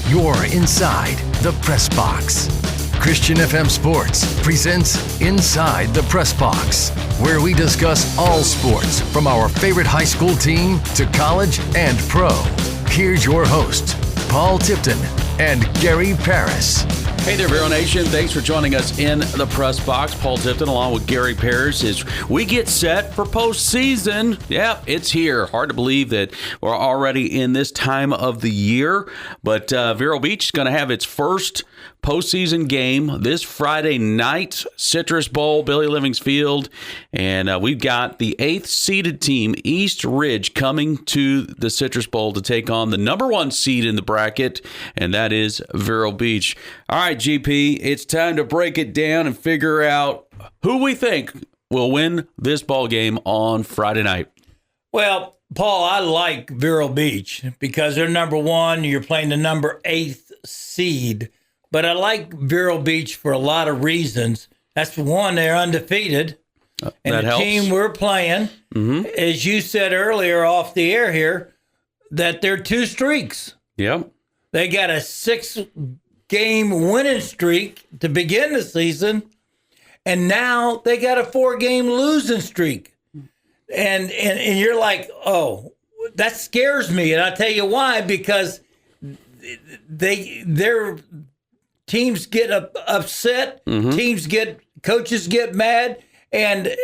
You're inside the Press Box. Christian FM Sports presents Inside the Press Box, where we discuss all sports from our favorite high school team to college and pro. Here's your host, Paul Tipton and Gary Paris. Hey there, Vero Nation. Thanks for joining us in the Press Box. Paul Tipton along with Gary Paris as we get set for postseason. Yep, it's here. Hard to believe that we're already in this time of the year. But Vero Beach is going to have its first postseason game this Friday night, Citrus Bowl, Billy Livings Field. And we've got the 8th seeded team, East Ridge, coming to the Citrus Bowl to take on the number 1 seed in the bracket, and that is Vero Beach. All right, GP, it's time to break it down and figure out who we think will win this ball game on Friday night. Well, Paul, I like Vero Beach because they're number 1. You're playing the number 8th seed. But I like Vero Beach for a lot of reasons. That's one, they're undefeated. And that the helps. team we're playing, as you said earlier off the air here, that they're 2 streaks. Yep. They got a 6-game winning streak to begin the season, and now they got a 4-game losing streak. And you're like, oh, that scares me. And I'll tell you why, because they're teams get upset, coaches get mad, and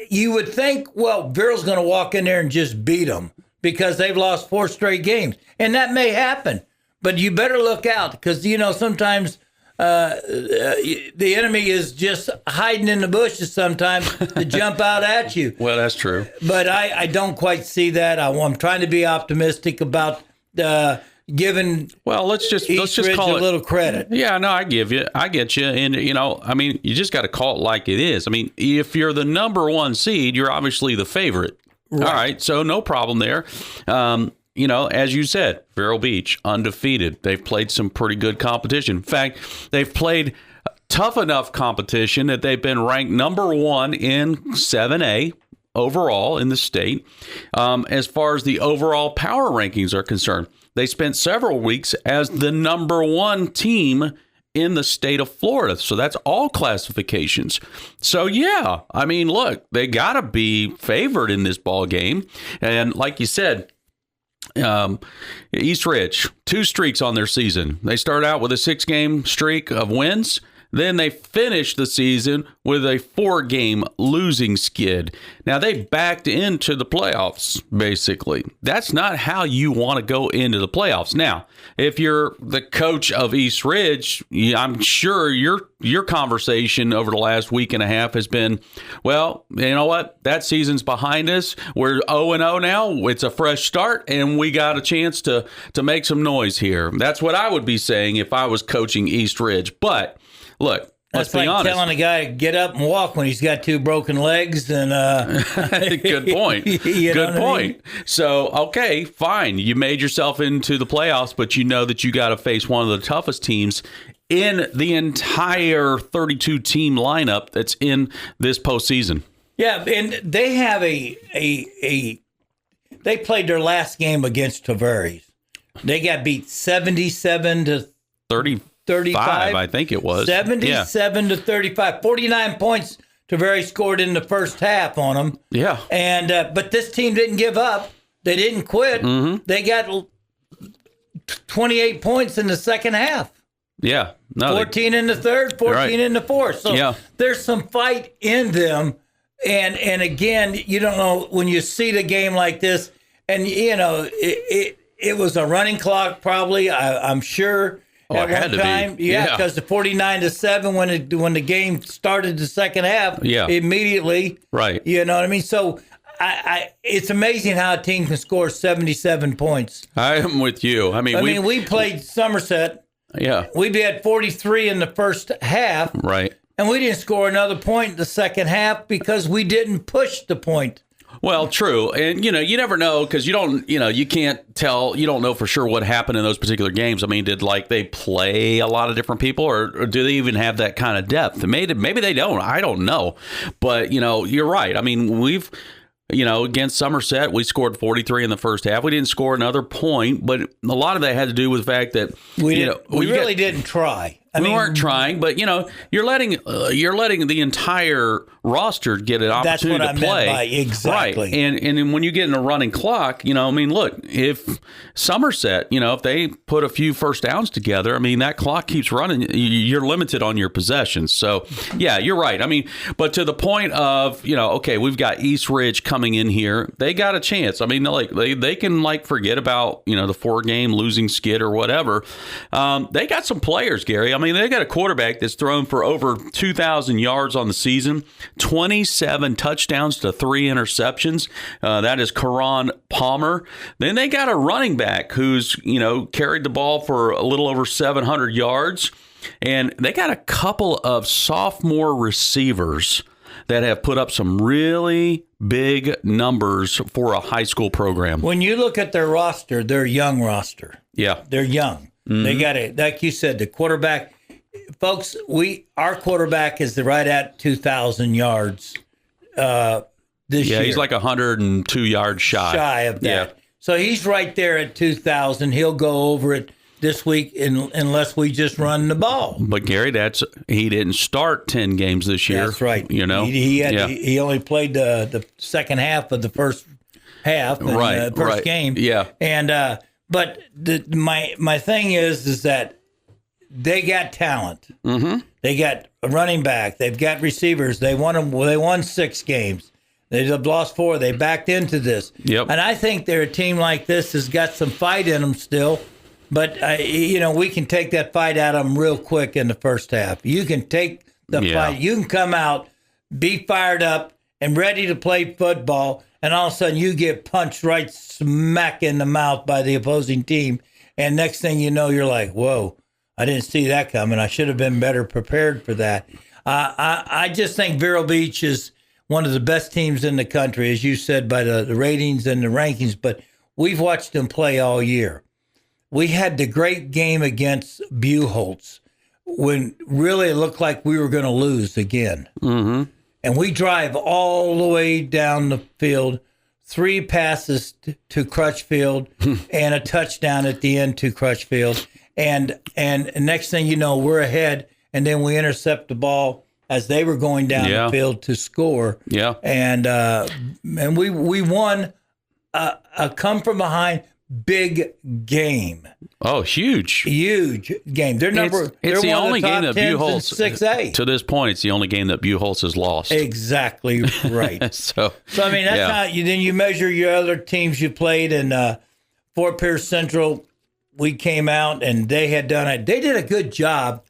you would think, well, Vero's going to walk in there and just beat them because they've lost 4 straight games. And that may happen, but you better look out because, you know, sometimes the enemy is just hiding in the bushes sometimes to jump out at you. Well, that's true. But I don't quite see that. I'm trying to be optimistic about giving let's just Ridge call a it little credit. Yeah, no, I get you. And, you know, I mean, you just got to call it like it is. I mean, if you're the number 1 seed, you're obviously the favorite. Right. All right, so no problem there. You know, as you said, Vero Beach, undefeated. They've played some pretty good competition. In fact, they've played tough enough competition that they've been ranked number 1 in 7A overall in the state. As far as the overall power rankings are concerned, they spent several weeks as the number 1 team in the state of Florida. So that's all classifications. So, yeah, I mean, look, they got to be favored in this ball game. And like you said, East Ridge, 2 streaks on their season. They start out with a 6-game streak of wins. Then they finished the season with a 4-game losing skid. Now, they backed into the playoffs, basically. That's not how you want to go into the playoffs. Now, if you're the coach of East Ridge, I'm sure your conversation over the last week and a half has been, well, you know what? That season's behind us. We're 0-0 now. It's a fresh start, and we got a chance to make some noise here. That's what I would be saying if I was coaching East Ridge. But look, let's be honest. Telling a guy to get up and walk when he's got 2 broken legs. And good point. Good point. So, okay, fine. You made yourself into the playoffs, but you know that you got to face one of the toughest teams in the entire 32-team lineup that's in this postseason. Yeah, and they have they played their last game against Tavares. They got beat 77-35. 35, I think it was. 77-35. 49 points Tavares scored in the first half on them. Yeah. And but this team didn't give up. They didn't quit. They got 28 points in the second half. Yeah. No, 14 in the third, 14 in the fourth. So there's some fight in them. And again, you don't know when you see the game like this, and you know it was a running clock probably. I'm sure. At it had one to time, be. yeah, because the 49-7 when the game started the second half, immediately, right? You know what I mean? So, it's amazing how a team can score 77 points. I am with you. I mean, we played Somerset. Yeah, we had 43 in the first half, right? And we didn't score another point in the second half because we didn't push the point. Well, true. And, you know, you never know because you can't tell. You don't know for sure what happened in those particular games. I mean, did they play a lot of different people or do they even have that kind of depth? Maybe they don't. I don't know. But, you know, you're right. I mean, against Somerset, we scored 43 in the first half. We didn't score another point, but a lot of that had to do with the fact that we really didn't try. We weren't trying, but you're letting the entire roster get an opportunity to play. Meant by exactly. Right. And when you get in a running clock, look, if Somerset, if they put a few first downs together, that clock keeps running. You're limited on your possessions. So, yeah, you're right. But to the point of, okay, we've got East Ridge coming in here. They got a chance. They can forget about, the 4-game losing skid or whatever. They got some players, Gary. They got a quarterback that's thrown for over 2,000 yards on the season, 27 touchdowns to 3 interceptions. That is Karan Palmer. Then they got a running back who's, carried the ball for a little over 700 yards. And they got a couple of sophomore receivers that have put up some really big numbers for a high school program. When you look at their roster, they're a young roster. Yeah. They're young. Mm-hmm. They got it. Like you said, the quarterback, folks, our quarterback is right at 2,000 yards this year. Yeah, he's like 102 yards shy of that. Yeah. So he's right there at 2,000. He'll go over it this week unless we just run the ball. But Gary, he didn't start 10 games this year. That's right. He only played the second half of the first half, first game. Yeah. And but my thing is that they got talent. Mm-hmm. They got a running back. They've got receivers. They won 6 games. They've lost 4. They backed into this. Yep. And I think they're a team like this has got some fight in them still. But, we can take that fight out of them real quick in the first half. You can take the fight. You can come out, be fired up, and ready to play football, and all of a sudden you get punched right smack in the mouth by the opposing team. And next thing you know, you're like, whoa, I didn't see that coming. I should have been better prepared for that. I just think Vero Beach is one of the best teams in the country, as you said, by the ratings and the rankings. But we've watched them play all year. We had the great game against Buchholz when really it looked like we were going to lose again. Mm-hmm. And we drive all the way down the field, 3 passes to Crutchfield and a touchdown at the end to Crutchfield. And next thing you know, we're ahead, and then we intercept the ball as they were going down the field to score. Yeah. And we won a come from behind big game. Oh, huge game. They're it's the only game that Buchholz 6A. to this point. It's the only game that Buchholz has lost. Exactly right. so that's how you measure your other teams you played. And Fort Pierce Central, we came out and they had done it. They did a good job,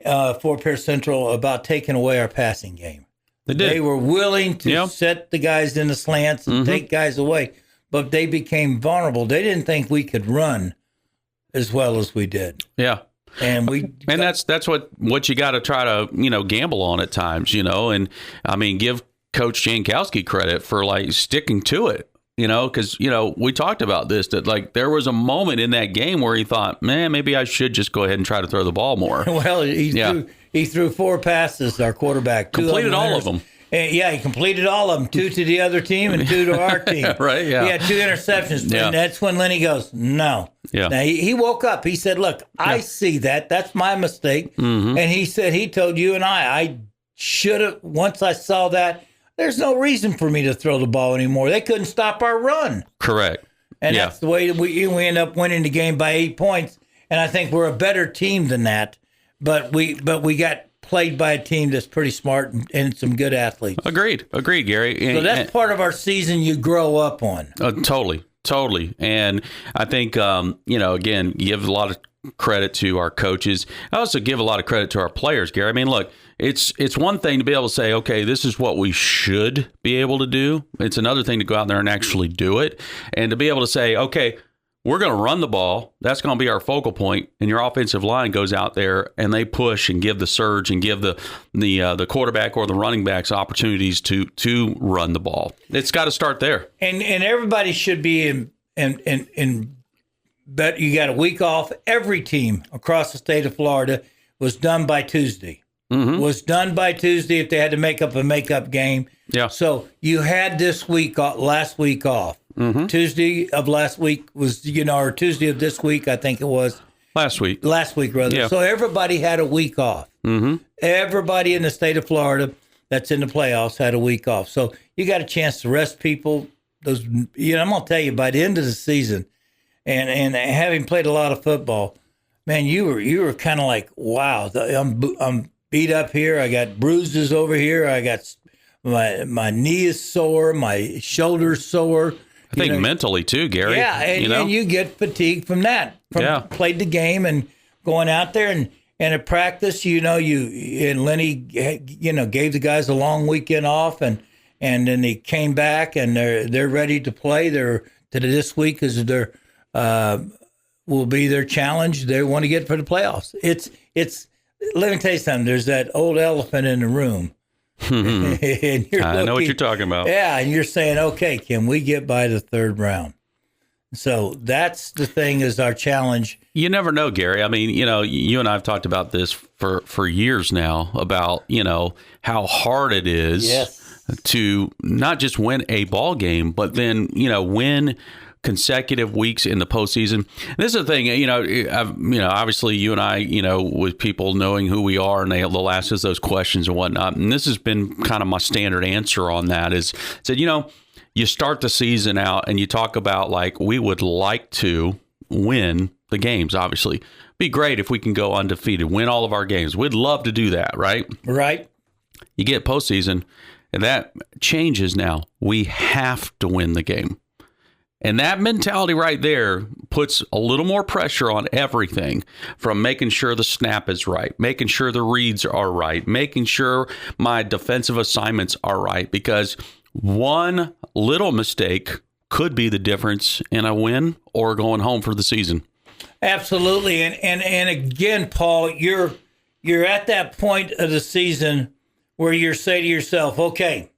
Fort Pierce Central, about taking away our passing game. They did. They were willing to set the guys in the slants and take guys away. But they became vulnerable. They didn't think we could run as well as we did. Yeah. And that's what you got to try to, gamble on at times, and give Coach Jankowski credit for sticking to it, because, we talked about this, that there was a moment in that game where he thought, man, maybe I should just go ahead and try to throw the ball more. Well, he threw 4 passes, our quarterback. Completed all of them. Yeah, he completed all of them, 2 to the other team and 2 to our team. Right, yeah. He had 2 interceptions. Yeah. And that's when Lenny goes, no. Yeah. Now, he woke up. He said, look, I see that. That's my mistake. Mm-hmm. And he said, he told you and I should have, once I saw that, there's no reason for me to throw the ball anymore. They couldn't stop our run. Correct. And that's the way we end up winning the game by 8 points. And I think we're a better team than that. But we got played by a team that's pretty smart and some good athletes. Agreed, Gary. So that's part of our season you grow up on. Totally. And I think, again, give a lot of credit to our coaches. I also give a lot of credit to our players, Gary. Look, it's one thing to be able to say, okay, this is what we should be able to do. It's another thing to go out there and actually do it. And to be able to say, okay, we're going to run the ball. That's going to be our focal point. And your offensive line goes out there and they push and give the surge and give the quarterback or the running backs opportunities to run the ball. It's got to start there. And everybody should be in. But you got a week off. Every team across the state of Florida was done by Tuesday. was done by Tuesday if they had to make up a makeup game. Yeah. So you had this week, last week off. Tuesday of last week was, or Tuesday of this week, I think it was. Last week, rather. Yeah. So everybody had a week off. Everybody in the state of Florida that's in the playoffs had a week off. So you got a chance to rest people. I'm going to tell you, by the end of the season, and having played a lot of football, man, you were kind of like, wow, I'm beat up here. I got bruises over here. I got my knee is sore. My shoulder's sore. I think mentally too, Gary. Yeah, and you get fatigued from that. Played the game and going out there and at practice, and Lenny, gave the guys a long weekend off, and then they came back and they're ready to play. This week is will be their challenge. They want to get for the playoffs. It's. Let me tell you something. There's that old elephant in the room. And I know what you're talking about. Yeah, and you're saying, okay, can we get by the third round? So that's the thing, is our challenge. You never know, Gary. I mean, you and I have talked about this for years now, about, how hard it is to not just win a ball game, but then, win consecutive weeks in the postseason. This is the thing, obviously you and I, with people knowing who we are, and they'll ask us those questions and whatnot. And this has been kind of my standard answer on that is, said, you start the season out and you talk about, like, we would like to win the games, obviously. Be great if we can go undefeated, win all of our games. We'd love to do that, right? Right. You get postseason, and that changes now. We have to win the game. And that mentality right there puts a little more pressure on everything, from making sure the snap is right, making sure the reads are right, making sure my defensive assignments are right, because one little mistake could be the difference in a win or going home for the season. Absolutely. And again, Paul, you're at that point of the season where you say to yourself, okay,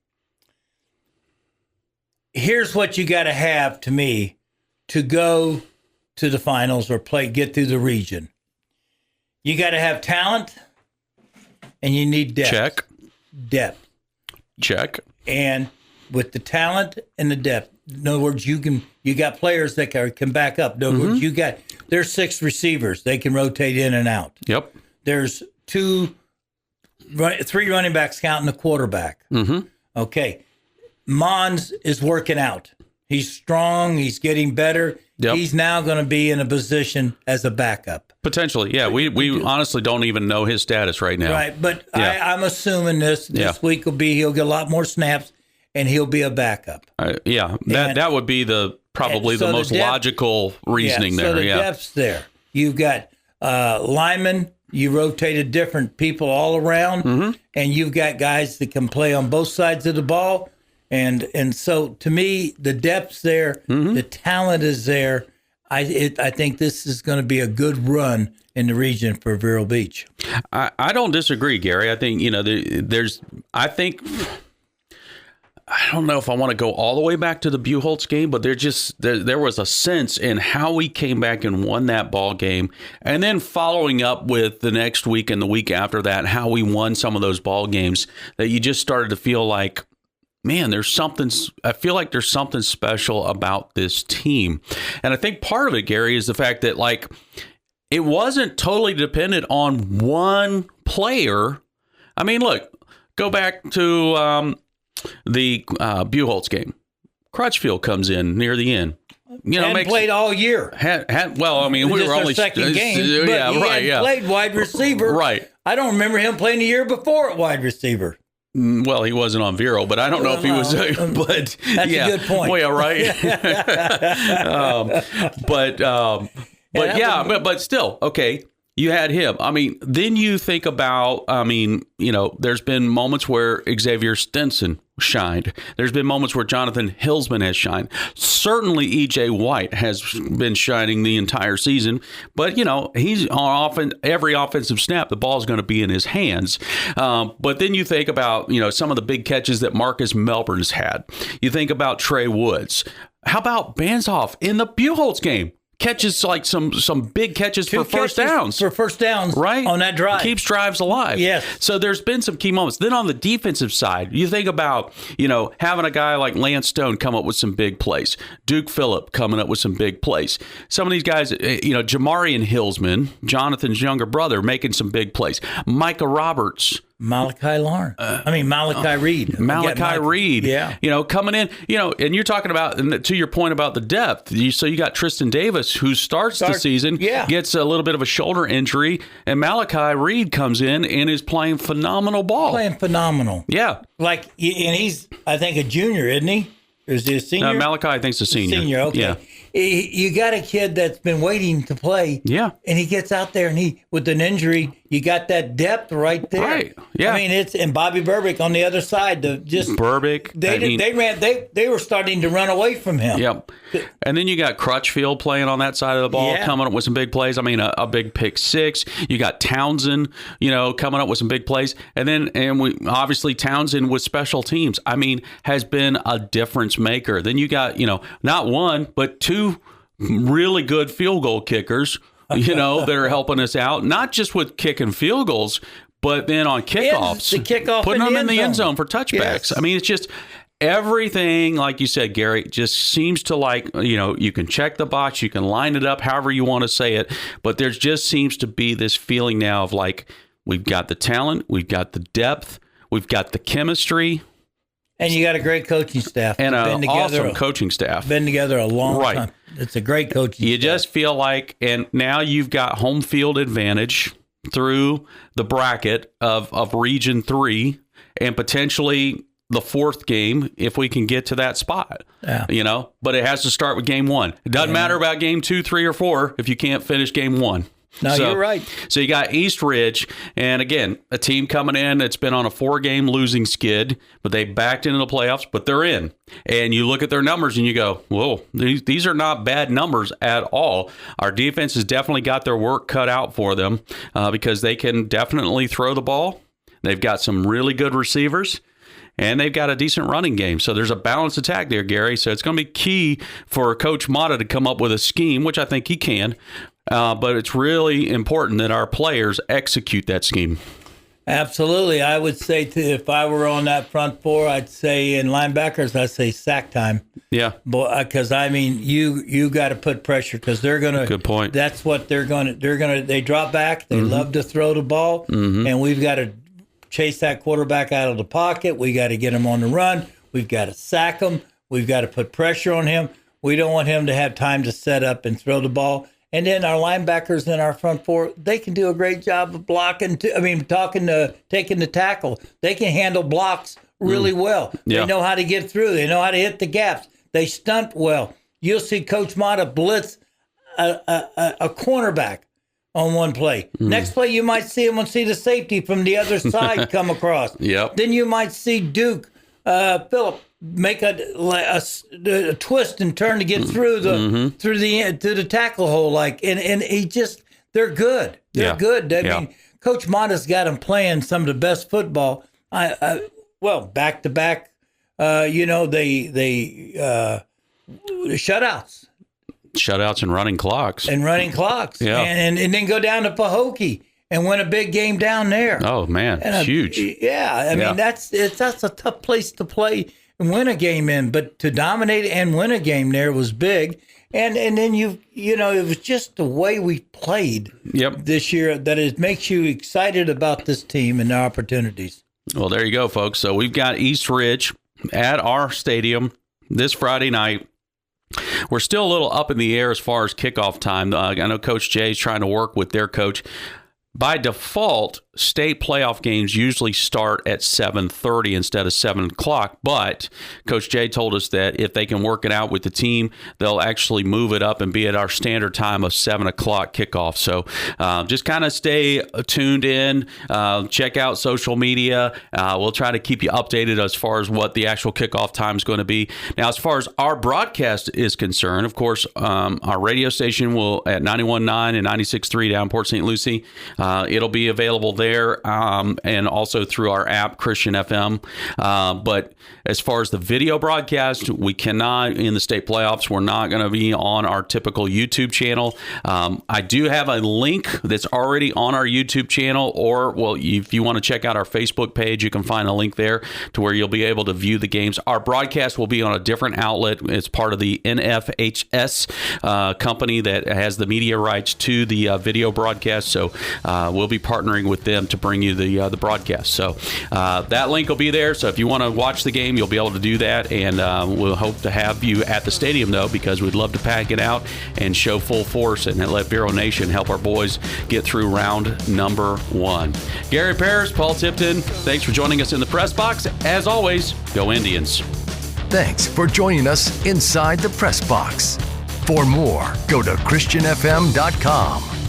here's what you got to have, to me, to go to the finals or get through the region. You got to have talent, and you need depth. Check. Depth. Check. And with the talent and the depth, in other words, you got players that can back up. In other words, there's 6 receivers. They can rotate in and out. Yep. There's 3 running backs counting the quarterback. Okay. Mons is working out. He's strong. He's getting better. Yep. He's now going to be in a position as a backup. Potentially, yeah. We honestly don't even know his status right now. Right, but I'm assuming this week he'll get a lot more snaps, and he'll be a backup. That would be probably the most logical reasoning there. So the depth's there. You've got linemen. You rotated different people all around, and you've got guys that can play on both sides of the ball. And so, to me, the depth's there, the talent is there. I think this is going to be a good run in the region for Vero Beach. I don't disagree, Gary. I think I don't know if I want to go all the way back to the Buchholz game, but there was a sense in how we came back and won that ball game, and then following up with the next week and the week after that, how we won some of those ball games, that you just started to feel like, man, I feel like there's something special about this team. And I think part of it, Gary, is the fact that, like, it wasn't totally dependent on one player. I mean, look, go back to the Buchholz game. Crutchfield comes in near the end. Hadn't played all year. We were only second game. But he played wide receiver. Right. I don't remember him playing the year before at wide receiver. Well, he wasn't on Vero, but I don't know if he was. But that's a good point. Well, yeah, right. But still, okay. You had him. I mean, then you think about, there's been moments where Xavier Stinson shined. There's been moments where Jonathan Hillsman has shined. Certainly, E.J. White has been shining the entire season. But, he's on every offensive snap, the ball's going to be in his hands. But then you think about, some of the big catches that Marcus Melbourne's had. You think about Trey Woods. How about Banzoff in the Buchholz game? catches like some big catches for first downs. For first downs, right? On that drive. Keeps drives alive. Yes. So there's been some key moments. Then on the defensive side, you think about, having a guy like Lance Stone come up with some big plays. Duke Phillip coming up with some big plays. Some of these guys, Jamarian Hillsman, Jonathan's younger brother, making some big plays. Micah Roberts. Malachi Reed. Malachi Reed. Yeah. Coming in, and you're talking about, and to your point about the depth, so you got Tristan Davis, who starts the season, gets a little bit of a shoulder injury, and Malachi Reed comes in and is playing phenomenal ball. Playing phenomenal. Yeah. And he's, I think, a junior, isn't he? Or is he a senior? Malachi, I think, is a senior. Senior, okay. Yeah. You got a kid that's been waiting to play. Yeah. And he gets out there and with an injury, you got that depth right there. Right. Yeah. I mean, and Bobby Burbick on the other side. Burbick. They were starting to run away from him. Yep. And then you got Crutchfield playing on that side of the ball, coming up with some big plays. I mean, a big pick six. You got Townsend, coming up with some big plays. And we obviously Townsend with special teams, I mean, has been a difference maker. Then you got, not one, but two really good field goal kickers, that are helping us out, not just with kicking field goals, but then on kickoffs, putting them in the end zone for touchbacks. Yes. I mean, it's just everything, like you said, Gary, just seems to you can check the box, you can line it up however you want to say it, but there just seems to be this feeling now of we've got the talent, we've got the depth, we've got the chemistry. And you got a great coaching staff. And an awesome coaching staff. Been together a long time. It's a great coaching staff. You just feel like, and now you've got home field advantage through the bracket of Region 3 and potentially the fourth game if we can get to that spot. Yeah. But it has to start with game 1. It doesn't matter about game 2, 3, or 4 if you can't finish game 1. No, you're right. So you got East Ridge, and again, a team coming in that's been on a 4-game losing skid, but they backed into the playoffs, but they're in. And you look at their numbers and you go, whoa, these are not bad numbers at all. Our defense has definitely got their work cut out for them because they can definitely throw the ball. They've got some really good receivers. And they've got a decent running game. So there's a balanced attack there, Gary. So it's going to be key for Coach Mata to come up with a scheme, which I think he can. But it's really important that our players execute that scheme. Absolutely. I would say, if I were on that front four, I'd say in linebackers, I'd say sack time. Yeah. Because, you got to put pressure because they're going to. Good point. That's what they're going to. They drop back. They love to throw the ball. Mm-hmm. And we've got to chase that quarterback out of the pocket. We got to get him on the run. We've got to sack him. We've got to put pressure on him. We don't want him to have time to set up and throw the ball. And then our linebackers in our front four, they can do a great job of taking the tackle. They can handle blocks really well. Yeah. They know how to get through. They know how to hit the gaps. They stunt well. You'll see Coach Mata blitz a cornerback on one play. Next play, you might see the safety from the other side come across. Yep. Then you might see Duke Phillip make a twist and turn to get through the tackle hole, and he just, they're good. They're good. I mean, Coach Mata's got them playing some of the best football. Back to back. Shutouts and running clocks. Yeah. And then go down to Pahokee and win a big game down there. Oh, man. It's huge. Yeah. I mean, that's a tough place to play and win a game in. But to dominate and win a game there was big. And then it was just the way we played this year that it makes you excited about this team and their opportunities. Well, there you go, folks. So we've got East Ridge at our stadium this Friday night. We're still a little up in the air as far as kickoff time. I know Coach Jay is trying to work with their coach. By default, state playoff games usually start at 7:30 instead of 7 o'clock. But Coach Jay told us that if they can work it out with the team, they'll actually move it up and be at our standard time of 7 o'clock kickoff. So just kind of stay tuned in. Check out social media. We'll try to keep you updated as far as what the actual kickoff time is going to be. Now, as far as our broadcast is concerned, of course, our radio station will at 91.9 and 96.3 down Port St. Lucie. It'll be available there. there, and also through our app, Christian FM. But as far as the video broadcast, we cannot, in the state playoffs, we're not going to be on our typical YouTube channel. I do have a link that's already on our YouTube channel, or, well, if you want to check out our Facebook page, you can find a link there to where you'll be able to view the games. Our broadcast will be on a different outlet. It's part of the NFHS company that has the media rights to the video broadcast. So we'll be partnering with them to bring you the broadcast. So that link will be there. So if you want to watch the game, you'll be able to do that. And we'll hope to have you at the stadium, though, because we'd love to pack it out and show full force and let Vero Nation help our boys get through round number 1. Gary Parrish, Paul Tipton, thanks for joining us in the press box. As always, go Indians. Thanks for joining us inside the press box. For more, go to ChristianFM.com.